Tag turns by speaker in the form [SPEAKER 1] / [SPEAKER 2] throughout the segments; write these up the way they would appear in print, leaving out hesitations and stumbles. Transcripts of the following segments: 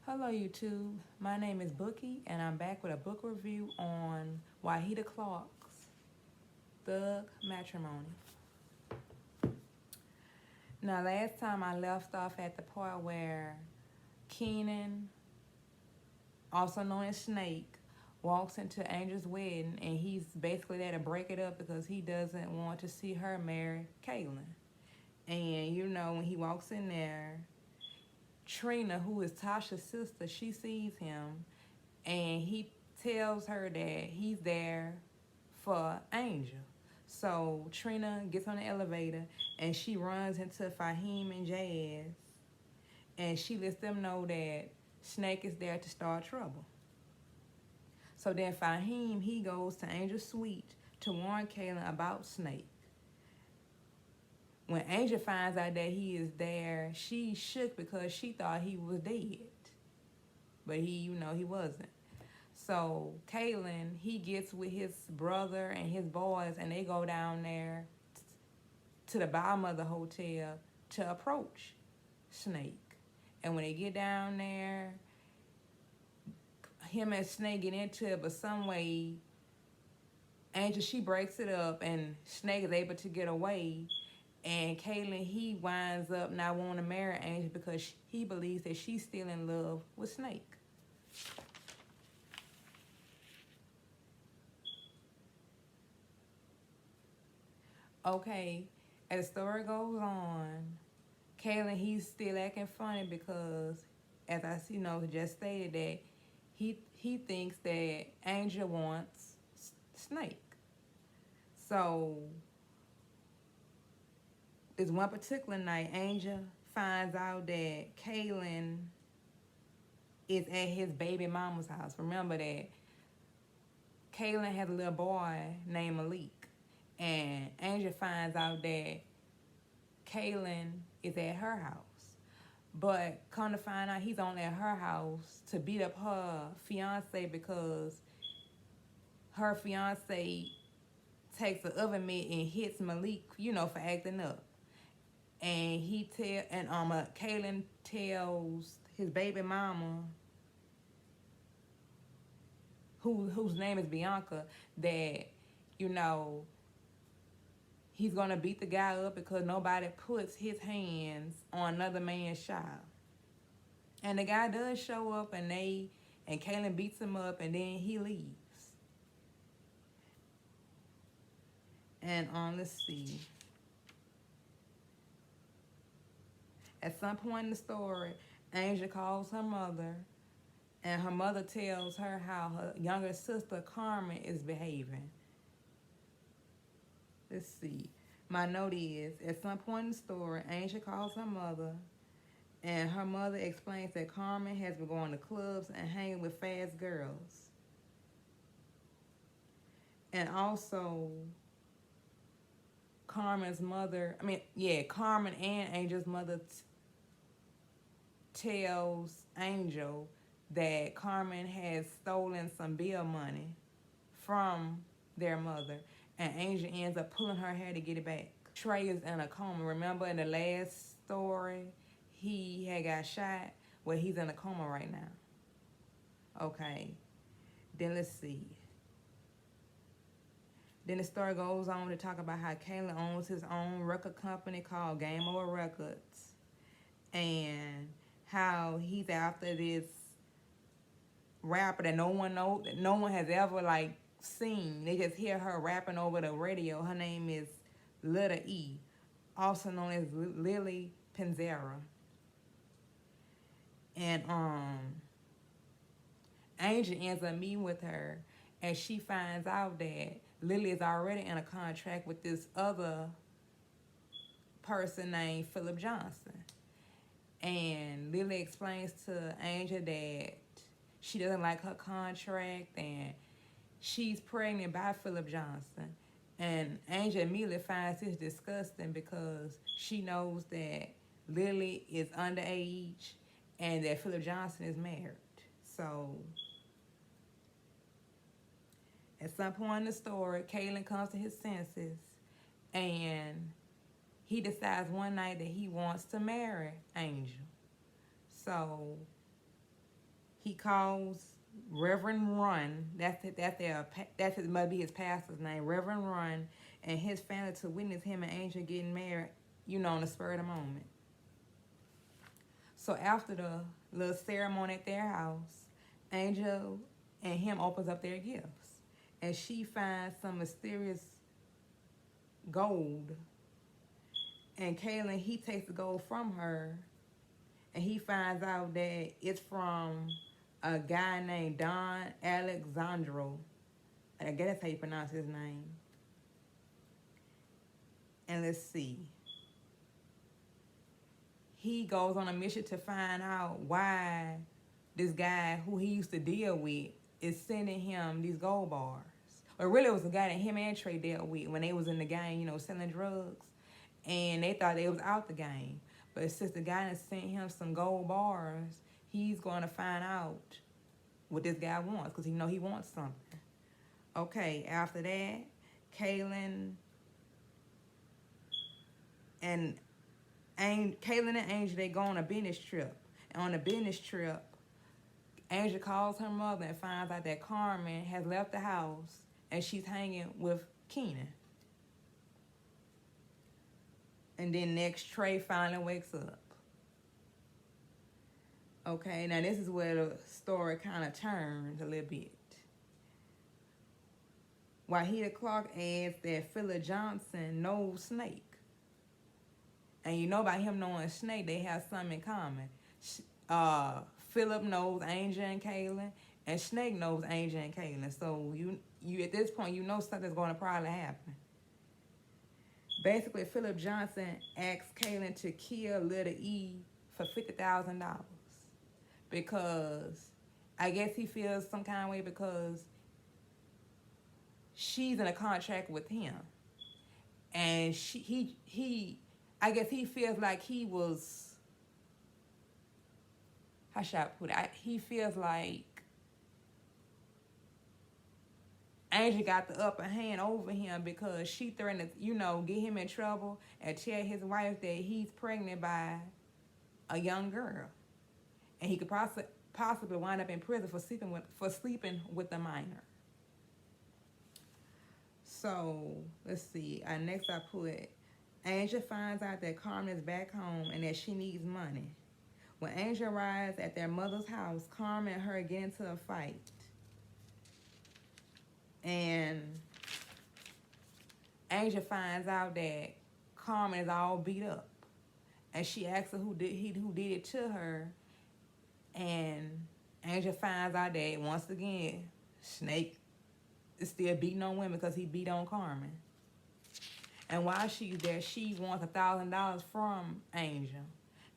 [SPEAKER 1] Hello YouTube, my name is Bookie and I'm back with a book review on Wahida Clark's Thug Matrimony. Now last time I left off at the part where Keenan, also known as Snake, walks into Angel's wedding and he's basically there to break it up because he doesn't want to see her marry Caitlin. And you know, when he walks in there, Trina, who is Tasha's sister, she sees him and he tells her that he's there for Angel. So Trina gets on the elevator and she runs into Fahim and Jazz and she lets them know that Snake is there to start trouble. So then Fahim, he goes to Angel's suite to warn Kaylin about Snake. When Angel finds out that he is there, she shook because she thought he was dead. But he wasn't. So Kaylin, he gets with his brother and his boys and they go down there to the bottom of the hotel to approach Snake. And when they get down there, him and Snake get into it, but some way Angel, she breaks it up and Snake is able to get away. And Kaylin, he winds up not wanting to marry Angel because he believes that she's still in love with Snake. Okay, as the story goes on, Kaylin, he's still acting funny because, as I just stated, that he thinks that Angel wants Snake. So this one particular night, Angel finds out that Kaylin is at his baby mama's house. Remember that Kaylin has a little boy named Malik. And Angel finds out that Kaylin is at her house. But come to find out, he's only at her house to beat up her fiance because her fiance takes the oven mitt and hits Malik, for acting up. And Kaylin tells his baby mama, whose name is Bianca, that, he's gonna beat the guy up because nobody puts his hands on another man's child. And the guy does show up and Kaylin beats him up and then he leaves. And let's see. At some point in the story, Angel calls her mother, and her mother tells her how her younger sister, Carmen, is behaving. Let's see. My note is, at some point in the story, Angel calls her mother, and her mother explains that Carmen has been going to clubs and hanging with fast girls. And also, Carmen and Angel's mother tells Angel that Carmen has stolen some bill money from their mother, and Angel ends up pulling her hair to get it back. Trey is in a coma. Remember in the last story, he had got shot? Well, he's in a coma right now. Okay, then let's see. Then the story goes on to talk about how Kaylin owns his own record company called Game Over Records, and how he's after this rapper that no one has ever seen. They just hear her rapping over the radio. Her name is 𝔹𝕠𝕚𝕚𝕤, also known as Lily Penzera. And Angel ends up meeting with her, and she finds out that Lily is already in a contract with this other person named Philip Johnson. And Lily explains to Angel that she doesn't like her contract and she's pregnant by Philip Johnson. And Angel immediately finds this disgusting because she knows that Lily is underage and that Philip Johnson is married. So at some point in the story, Kaylin comes to his senses and he decides one night that he wants to marry Angel. So he calls Reverend Run. That's his must be his pastor's name, Reverend Run, and his family to witness him and Angel getting married, on the spur of the moment. So after the little ceremony at their house, Angel and him opens up their gifts, and she finds some mysterious gold. And Kaylin, he takes the gold from her, and he finds out that it's from a guy named Don Alexandro. I guess that's how you pronounce his name. And let's see. He goes on a mission to find out why this guy who he used to deal with is sending him these gold bars. But really, it was the guy that him and Trey dealt with when they was in the game, selling drugs. And they thought they was out the game. But since the guy that sent him some gold bars, he's going to find out what this guy wants, because he wants something. Okay, after that, Kaylin and Angel, they go on a business trip. And on the business trip, Angel calls her mother and finds out that Carmen has left the house and she's hanging with Keenan. And then next, Trey finally wakes up. Okay, now this is where the story kind of turns a little bit. Wahida Clark adds that Philip Johnson knows Snake. And by him knowing Snake, they have something in common. Philip knows Angel and Kaylin, and Snake knows Angel and Kaylin. So you at this point, something's going to probably happen. Basically, Philip Johnson asks Kaylin to kill little E for $50,000 because I guess he feels some kind of way because she's in a contract with him, and I guess he feels like he was. How should I put it? He feels like Angel got the upper hand over him because she threatened to, get him in trouble and tell his wife that he's pregnant by a young girl. And he could possibly wind up in prison for sleeping with a minor. So, let's see. Next I put, Angel finds out that Carmen is back home and that she needs money. When Angel arrives at their mother's house, Carmen and her get into a fight. And Angel finds out that Carmen is all beat up, and she asks her who did it to her. And Angel finds out that once again Snake is still beating on women because he beat on Carmen. And while she's there, she wants $1,000 from Angel.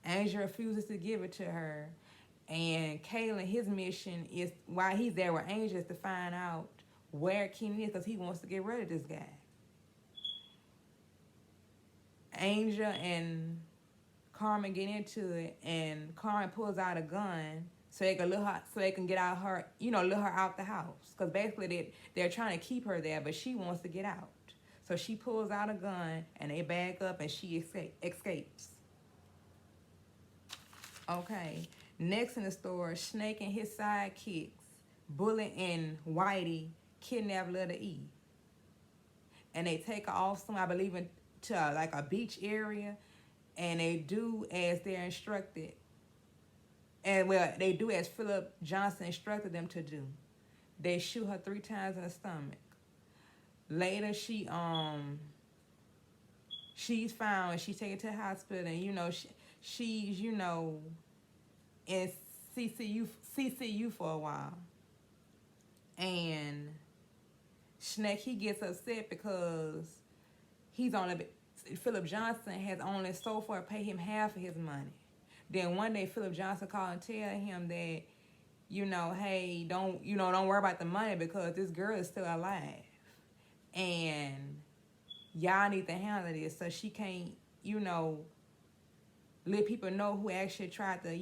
[SPEAKER 1] Angel refuses to give it to her, and Kaylin, his mission is while he's there with Angel is to find out where Keenan is because he wants to get rid of this guy. Angel and Carmen get into it, and Carmen pulls out a gun so they can get out her, let her out the house. Because basically they're trying to keep her there, but she wants to get out. So she pulls out a gun, and they back up, and she escapes. Okay, next in the story, Snake and his sidekicks, Bullet and Whitey, kidnap little E. And they take her off I believe, to like a beach area, and they do as they're instructed. And they do as Philip Johnson instructed them to do. They shoot her 3 times in the stomach. Later, she's found and she's taken to the hospital, and she's in CCU for a while. And Snake, he gets upset because Philip Johnson has only so far paid him half of his money. Then one day Philip Johnson called and tell him that, hey, don't worry about the money because this girl is still alive. And y'all need to handle this so she can't, let people know who actually tried to,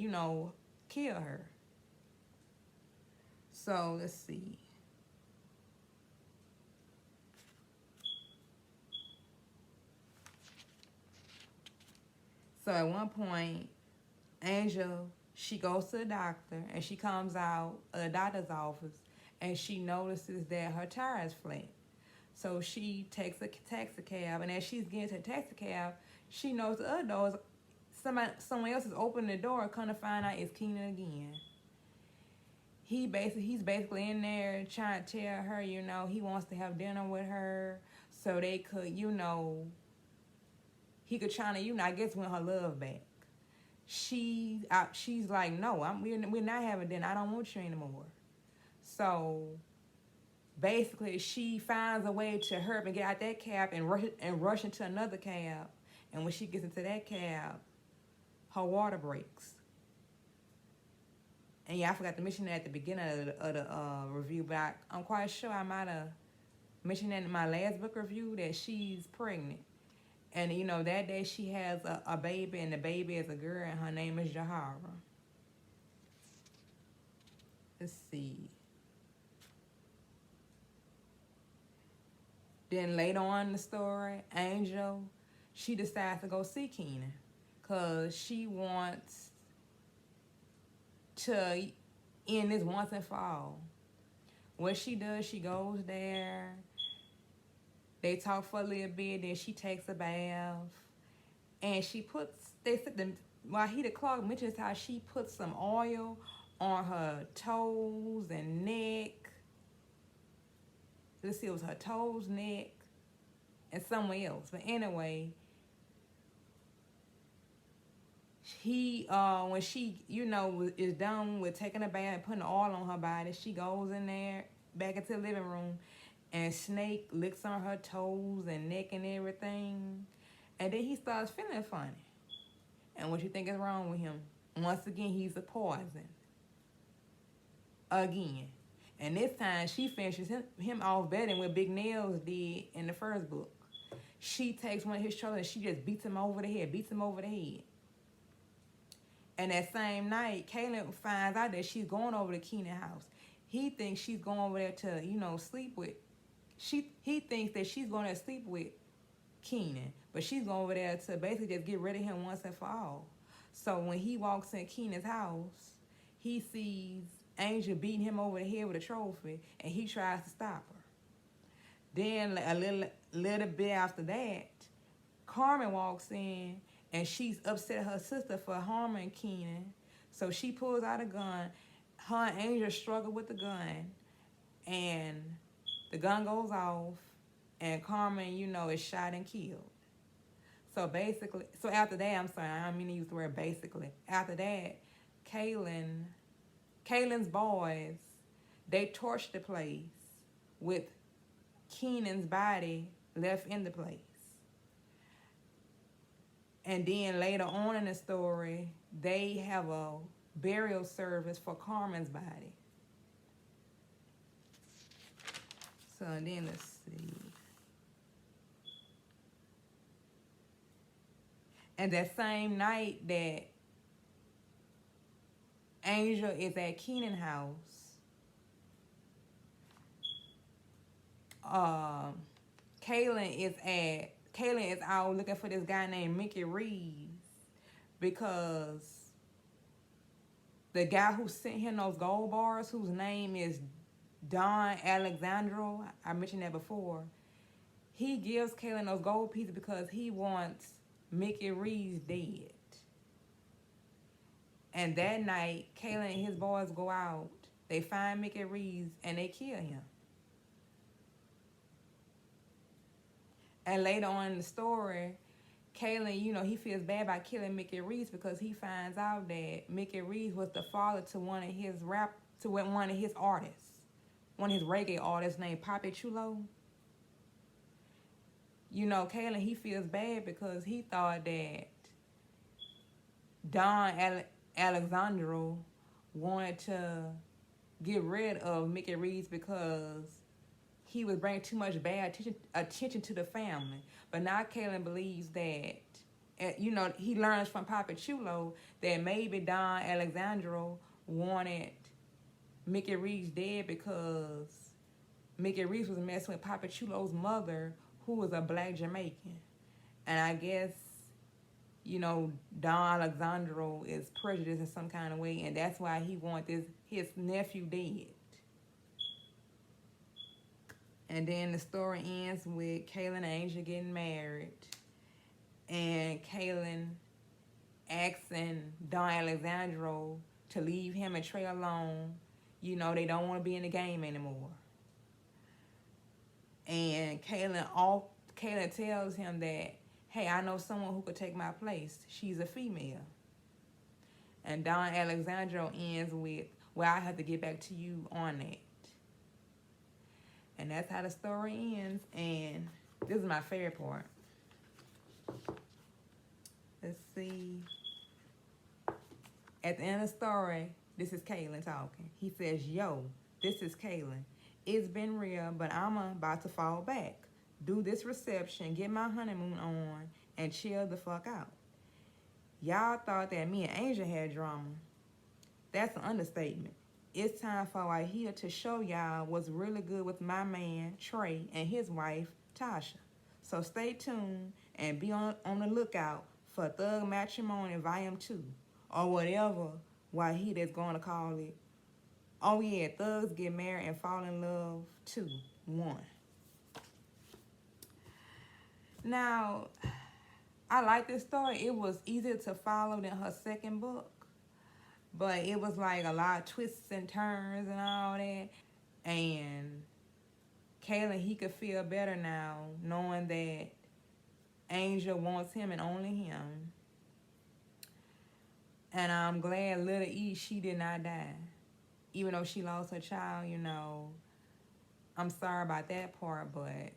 [SPEAKER 1] kill her. So let's see. So at one point, Angel She goes to the doctor, and she comes out of the doctor's office, and she notices that her tire is flat. So she takes a taxi cab, and as she's getting to the taxi cab, she knows the other door is someone else is opening the door. Come to find out it's Keenan again. He's basically in there trying to tell her, he wants to have dinner with her, so they could, he could try to, I guess, win her love back. She's like, no, we're not having dinner. I don't want you anymore. So basically, she finds a way to hurry up and get out that cab and rush into another cab. And when she gets into that cab, her water breaks. And yeah, I forgot to mention that at the beginning of the review, but I'm quite sure I might have mentioned that in my last book review that she's pregnant. And, that day she has a baby, and the baby is a girl, and her name is 𝔹𝕠𝕠𝕜𝕚. Let's see. Then later on in the story, Angel, she decides to go see Keenan because she wants to end this once and for all. What she does, she goes there. They talk for a little bit, then she takes a bath. And she Wahida Clark mentions how she puts some oil on her toes and neck. Let's see, it was her toes, neck, and somewhere else. But anyway, when she, is done with taking a bath and putting the oil on her body, she goes in there, back into the living room, and Snake licks on her toes and neck and everything. And then he starts feeling funny. And what you think is wrong with him? Once again, he's a poison. Again. And this time, she finishes him off better than what Big Nails did in the first book. She takes one of his shoulders and she just beats him over the head. And that same night, Kaylin finds out that she's going over to Keenan's house. He thinks she's going over there to, sleep with. He thinks that she's going to sleep with Keenan, but she's going over there to basically just get rid of him once and for all. So when he walks in Keenan's house, he sees Angel beating him over the head with a trophy, and he tries to stop her. Then a little bit after that, Carmen walks in, and she's upset at her sister for harming Keenan. So she pulls out a gun. Her and Angel struggle with the gun, and the gun goes off, and Carmen, is shot and killed. So after that, I'm sorry, I don't mean to use the word basically. After that, Kaylin's boys, they torched the place with Keenan's body left in the place. And then later on in the story, they have a burial service for Carmen's body. So then let's see. And that same night that Angel is at Keenan's house, Kaylin is out looking for this guy named Mickey Reeves because the guy who sent him those gold bars, whose name is Don Alexandro, I mentioned that before, he gives Kaylin those gold pieces because he wants Mickey Reeves dead. And that night, Kaylin and his boys go out. They find Mickey Reeves and they kill him. And later on in the story, Kaylin, he feels bad about killing Mickey Reeves because he finds out that Mickey Reeves was the father to one of his artists, one of his reggae artists named Papi Chulo. Kaylin, he feels bad because he thought that Don Alexandro wanted to get rid of Mickey Reeves because he was bringing too much bad attention to the family. But now Kaylin believes that, he learns from Papi Chulo that maybe Don Alexandro wanted Mickey Reeves dead because Mickey Reeves was messing with Papi Chulo's mother, who was a black Jamaican. And I guess you know, Don Alexandro is prejudiced in some kind of way, and that's why he wants his nephew dead. And then the story ends with Kaylin and Angel getting married, and Kaylin asking Don Alexandro to leave him and Trey alone. You know, they don't want to be in the game anymore. And Kaylin tells him that, hey, I know someone who could take my place. She's a female. And Don Alexandro ends with, well, I have to get back to you on that. And that's how the story ends. And this is my favorite part. Let's see. At the end of the story, this is Kaylin talking. He says, yo, this is Kaylin. It's been real, but I'm about to fall back. Do this reception, get my honeymoon on, and chill the fuck out. Y'all thought that me and Angel had drama. That's an understatement. It's time for Wahida to show y'all what's really good with my man, Trey, and his wife, Tasha. So stay tuned and be on the lookout for Thug Matrimony Volume 2, or whatever Wahida's going to call it. Oh yeah, Thugs Get Married and Fall in Love 2, 1. Now, I like this story. It was easier to follow than her second book. But it was like a lot of twists and turns and all that. And Kaylin, he could feel better now knowing that Angel wants him and only him. And I'm glad little E, she did not die. Even though she lost her child, you know, I'm sorry about that part, but,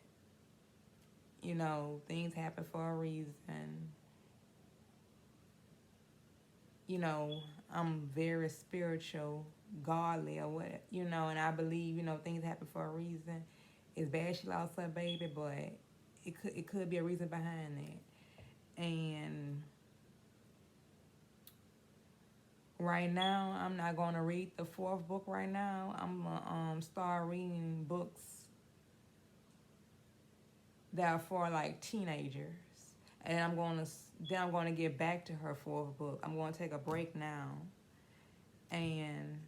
[SPEAKER 1] you know, things happen for a reason. You know, I'm very spiritual, godly, or what, you know, and I believe, you know, things happen for a reason. It's bad she lost her baby, but it could be a reason behind that. And right now, I'm not going to read the fourth book right now. I'm going to start reading books that are for, like, teenagers. And I'm going to get back to her fourth book. I'm going to take a break now. And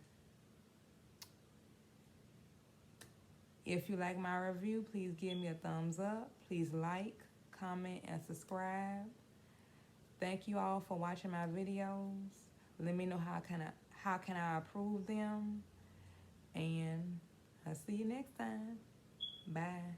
[SPEAKER 1] if you like my review, please give me a thumbs up. Please like, comment, and subscribe. Thank you all for watching my videos. Let me know how can I improve them. And I'll see you next time. Bye.